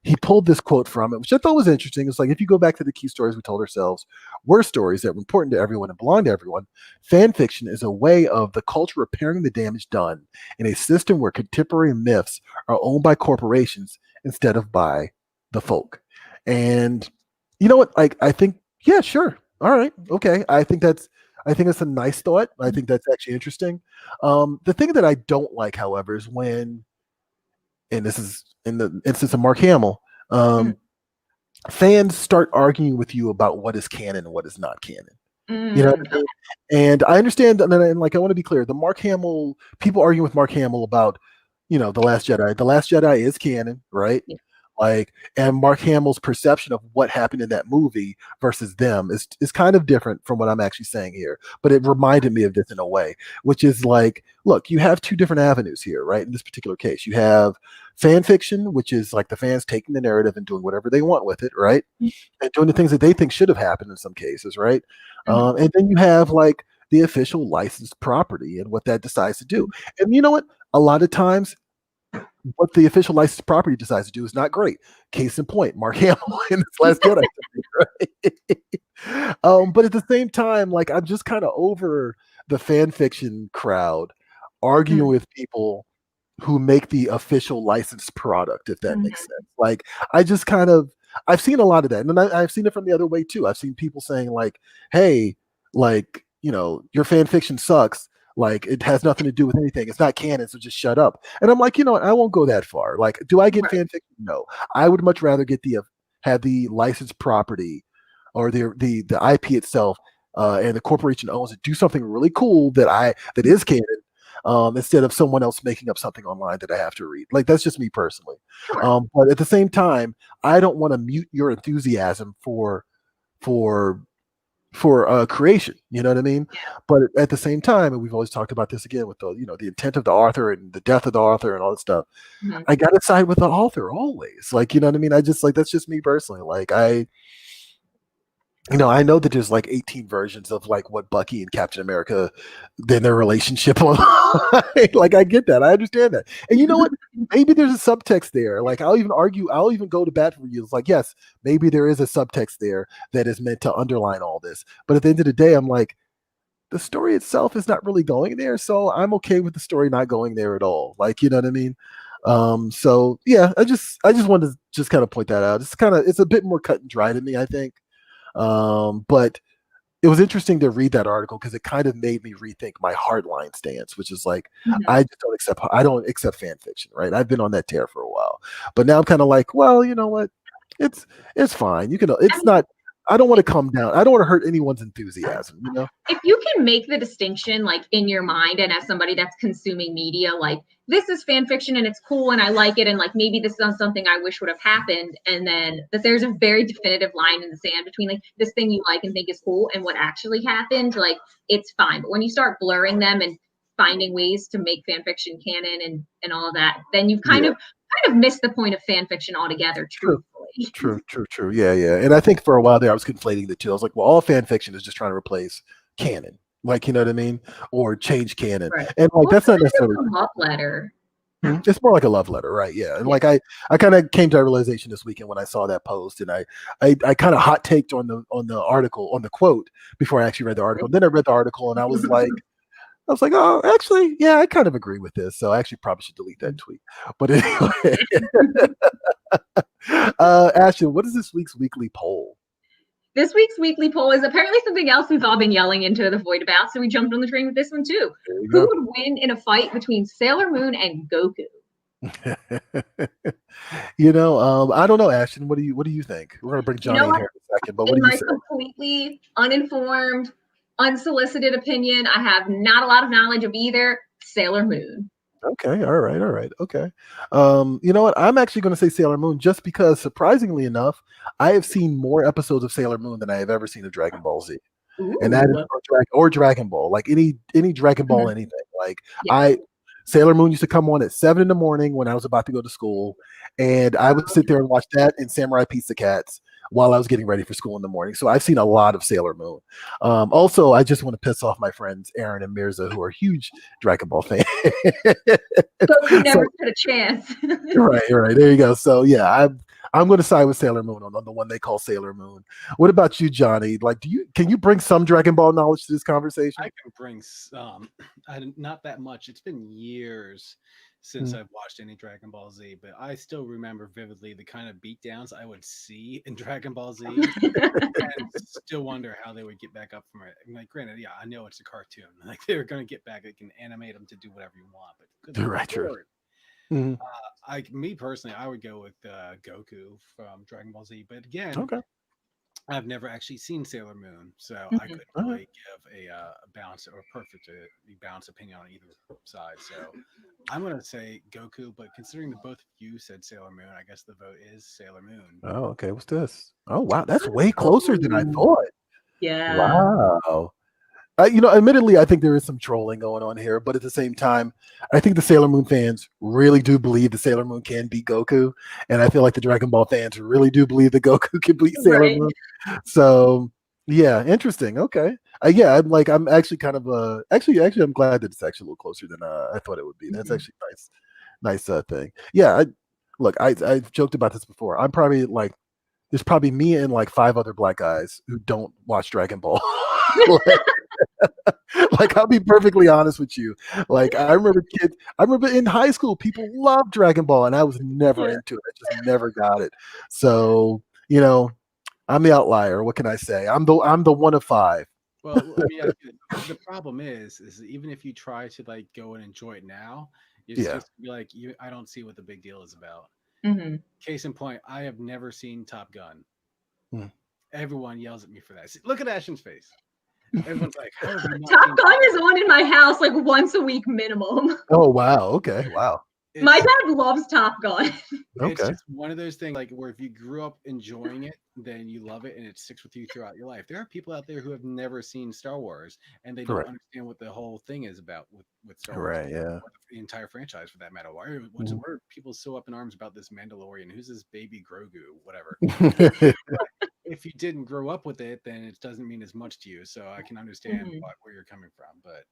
he pulled this quote from it, which I thought was interesting. It's if you go back to the key stories we told ourselves were stories that were important to everyone and belong to everyone, fan fiction is a way of the culture repairing the damage done in a system where contemporary myths are owned by corporations instead of by the folk. And you know what? I think, yeah, sure. All right. Okay. I think that's a nice thought. I think that's actually interesting. The thing that I don't like, however, is when, and this is in the instance of Mark Hamill, fans start arguing with you about what is canon and what is not canon. You know what I mean? And I understand, and I want to be clear, the Mark Hamill, people arguing with Mark Hamill about, The Last Jedi. The Last Jedi is canon, right? Yeah. And Mark Hamill's perception of what happened in that movie versus them is kind of different from what I'm actually saying here. But it reminded me of this in a way, which is look, you have two different avenues here, right? In this particular case, you have fan fiction, which is the fans taking the narrative and doing whatever they want with it, right? And doing the things that they think should have happened in some cases, right? And then you have the official licensed property and what that decides to do. And you know what? A lot of times, what the official licensed property decides to do is not great. Case in point, Mark Hamill in this Last Jedi. Right? But at the same time, like I'm just kind of over the fan fiction crowd arguing with people who make the official licensed product, if that makes sense. Like I just kind of I've seen a lot of that, and I've seen it from the other way too. I've seen people saying like, "Hey, like your fan fiction sucks. Like it has nothing to do with anything. It's not canon, so just shut up." And I'm like, what? I won't go that far. Like, do I get fan fiction? No. I would much rather get have the licensed property or the IP itself, and the corporation owns it, do something really cool that is canon. Instead of someone else making up something online that I have to read. Like that's just me personally. Sure. But at the same time, I don't want to mute your enthusiasm for creation. You know what I mean? Yeah. But at the same time, and we've always talked about this again with the intent of the author and the death of the author and all that stuff. I gotta side with the author always. Like, you know what I mean? I just like that's just me personally. Like I know that there's like 18 versions of like what Bucky and Captain America, then their relationship on. Like I get that, I understand that, and you know what? Maybe there's a subtext there. Like I'll even go to bat for you. It's like yes, maybe there is a subtext there that is meant to underline all this. But at the end of the day, I'm like, the story itself is not really going there, so I'm okay with the story not going there at all. Like you know what I mean? So yeah, I just wanted to just kind of point that out. It's a bit more cut and dry to me, I think. But it was interesting to read that article because it kind of made me rethink my hardline stance, which is like I don't accept fan fiction, right? I've been on that tear for a while, but now I'm kind of like, well, you know what? It's fine. It's not. I don't want to come down. I don't want to hurt anyone's enthusiasm. If you can make the distinction, like in your mind, and as somebody that's consuming media, like this is fan fiction and it's cool and I like it, and like maybe this is something I wish would have happened, and then that there's a very definitive line in the sand between like this thing you like and think is cool and what actually happened, like it's fine. But when you start blurring them and finding ways to make fan fiction canon and all of that, then you've kind of missed the point of fan fiction altogether. Truthfully. True. Yeah. And I think for a while there, I was conflating the two. I was like, well, all fan fiction is just trying to replace canon, like you know what I mean, or change canon, right. And like that's not necessarily a love letter. It's more like a love letter, right? Yeah, and like I kind of came to a realization this weekend when I saw that post, and I kind of hot taked on the article, on the quote, before I actually read the article. Then I read the article, and I was like, oh, actually, yeah, I kind of agree with this. So I actually probably should delete that tweet. But anyway, Ashton, what is this week's weekly poll? This week's weekly poll is apparently something else we've all been yelling into the void about, so we jumped on the train with this one too. Who would win in a fight between Sailor Moon and Goku? I don't know, Ashton. What do you think? We're gonna bring Johnny in here in a second, but what do you say? Completely uninformed, unsolicited opinion, I have not a lot of knowledge of either. Sailor Moon. Okay, all right. Okay. You know what? I'm actually going to say Sailor Moon just because, surprisingly enough, I have seen more episodes of Sailor Moon than I have ever seen of Dragon Ball Z. Ooh. And that is or Dragon Ball, like any Dragon Ball anything. Like Sailor Moon used to come on at 7 a.m. when I was about to go to school, and I would sit there and watch that and Samurai Pizza Cats while I was getting ready for school in the morning. So I've seen a lot of Sailor Moon. Also, I just want to piss off my friends Aaron and Mirza, who are huge Dragon Ball fans. Goku never had a chance. Right. There you go. So yeah, I'm going to side with Sailor Moon on the one they call Sailor Moon. What about you, Johnny? Like, can you bring some Dragon Ball knowledge to this conversation? I can bring some, not that much. It's been years since I've watched any Dragon Ball Z, but I still remember vividly the kind of beatdowns I would see in Dragon Ball Z, and still wonder how they would get back up from it. Like, granted, yeah, I know it's a cartoon. Like, they're going to get back. They can animate them to do whatever you want, but true. Me personally, I would go with Goku from Dragon Ball Z, but again, I've never actually seen Sailor Moon, so I couldn't really give a balanced or perfectly balanced opinion on either side. So I'm going to say Goku, but considering that both of you said Sailor Moon, I guess the vote is Sailor Moon. Oh, okay. What's this? Oh, wow. That's way closer than I thought. Yeah. Wow. Admittedly, I think there is some trolling going on here, but at the same time, I think the Sailor Moon fans really do believe the Sailor Moon can beat Goku, and I feel like the Dragon Ball fans really do believe that Goku can beat Sailor Moon. So, yeah, interesting. Okay, I'm actually kind of I'm glad that it's actually a little closer than I thought it would be. That's actually nice. nice thing. Yeah, I've joked about this before. I'm probably like, there's probably me and like 5 other black guys who don't watch Dragon Ball. Like, I'll be perfectly honest with you. Like, I remember in high school, people loved Dragon Ball, and I was never into it. I just never got it. So, I'm the outlier. What can I say? I'm the one of 5. Well, I mean, the problem is even if you try to like go and enjoy it now, it's just be like, I don't see what the big deal is about. Mm-hmm. Case in point, I have never seen Top Gun. Mm. Everyone yells at me for that. See, look at Ashton's face. Everyone's like, Top Gun is on in my house like once a week minimum. Oh, wow. Okay. Wow. My dad loves Top Gun. It's just one of those things like where if you grew up enjoying it, then you love it and it sticks with you throughout your life. There are people out there who have never seen Star Wars and they don't understand what the whole thing is about with Star Wars. Right, yeah. Or the entire franchise for that matter. Why are people so up in arms about this Mandalorian? Who's this baby Grogu? Whatever. If you didn't grow up with it, then it doesn't mean as much to you. So I can understand where you're coming from. But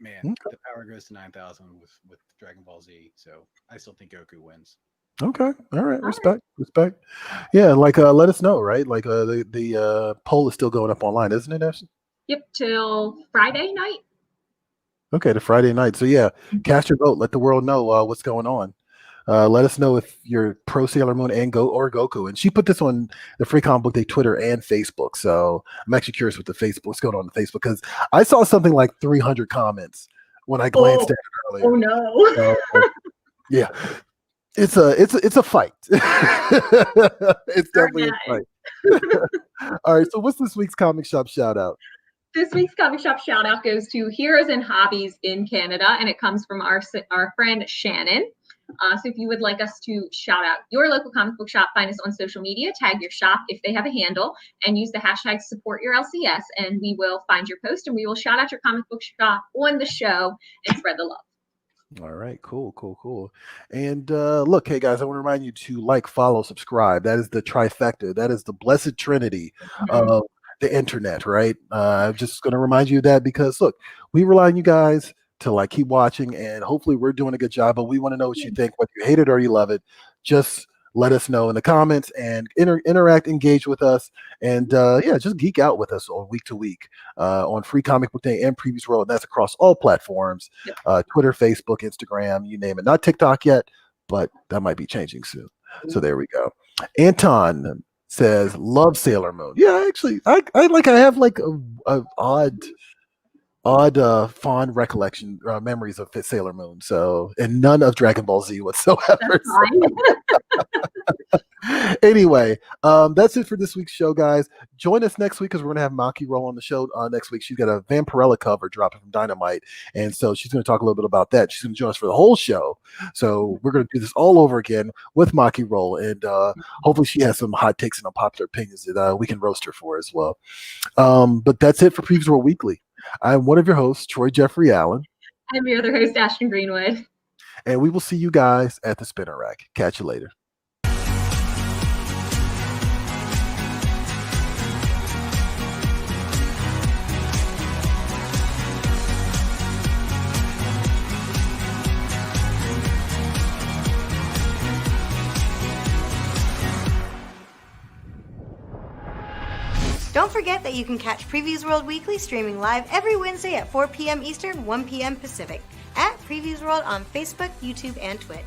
man, the power goes to 9,000 with Dragon Ball Z. So I still think Goku wins. Okay. All right. Respect. Yeah. Like, let us know, right? Like, the poll is still going up online, isn't it, Ashton? Yep. Till Friday night. Okay. To Friday night. So yeah, cast your vote. Let the world know what's going on. Let us know if you're pro Sailor Moon and Goku. And she put this on the Free Comic Book Day Twitter and Facebook. So I'm actually curious what's going on Facebook, because I saw something like 300 comments when I glanced at it earlier. Oh no. Yeah. It's a fight. It's definitely a fight. All right. So what's this week's comic shop shout out? This week's comic shop shout out goes to Heroes and Hobbies in Canada, and it comes from our friend Shannon. So if you would like us to shout out your local comic book shop, find us on social media, tag your shop if they have a handle, and use the hashtag #SupportYourLCS, and we will find your post and we will shout out your comic book shop on the show and spread the love. All right, cool. And look, hey guys, I want to remind you to like, follow, subscribe. That is the trifecta. That is the blessed trinity of the internet, right? I'm just going to remind you of that because, look, we rely on you guys to like keep watching, and hopefully we're doing a good job. But we want to know what you think, whether you hate it or you love it. Just let us know in the comments and interact, engage with us, and just geek out with us on week to week on Free Comic Book Day and Previous World. That's across all platforms, Twitter, Facebook, Instagram, you name it. Not TikTok yet, but that might be changing soon. So there we go. Anton says, love Sailor Moon. Yeah, actually, I have like a odd fond recollection memories of Sailor Moon, so, and none of Dragon Ball Z whatsoever. Anyway, that's it for this week's show, guys. Join us next week because we're gonna have Maki Roll on the show next week. She's got a Vampirella cover dropping from Dynamite, and so she's gonna talk a little bit about that. She's gonna join us for the whole show, so we're gonna do this all over again with Maki Roll, and hopefully she has some hot takes and unpopular opinions that we can roast her for as well. But that's it for Previews World Weekly. I'm one of your hosts, Troy Jeffrey Allen. I'm your other host, Ashton Greenwood. And we will see you guys at the Spinner Rack. Catch you later. Don't forget that you can catch Previews World Weekly streaming live every Wednesday at 4 p.m. Eastern, 1 p.m. Pacific at Previews World on Facebook, YouTube, and Twitch.